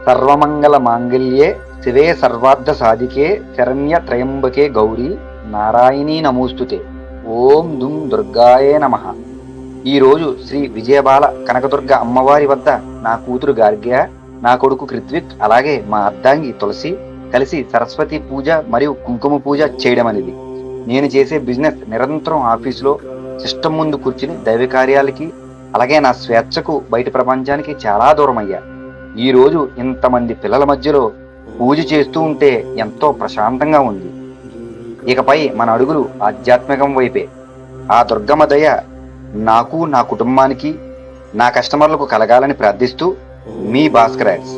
సర్వమంగళ మాంగళ్యే శివే సర్వార్థ సాధికే శరణ్య త్రయంబకే గౌరీ నారాయణీ నమోస్తుతే. ఓం దుం దుర్గాయే నమః. ఈరోజు శ్రీ విజయబాల కనకదుర్గ అమ్మవారి వద్ద నా కూతురు గార్గ్య, నా కొడుకు కృత్విక్, అలాగే మా అర్ధాంగి తులసి కలిసి సరస్వతి పూజ మరియు కుంకుమ పూజ చేయడం అనేది. నేను చేసే బిజినెస్ నిరంతరం ఆఫీసులో సిస్టమ్ ముందు కూర్చుని దైవ కార్యాలకి, అలాగే నా స్వేచ్ఛకు బయట ప్రపంచానికి చాలా దూరం అయ్యా. ఈరోజు ఇంతమంది పిల్లల మధ్యలో పూజ చేస్తూ ఉంటే ఎంతో ప్రశాంతంగా ఉంది. ఇకపై మన అడుగులు ఆధ్యాత్మికం వైపే. ఆ దుర్గమ్మ దయ నాకు, నా కుటుంబానికి, నా కస్టమర్లకు కలగాలని ప్రార్థిస్తూ మీ భాస్కర్ యాడ్స్.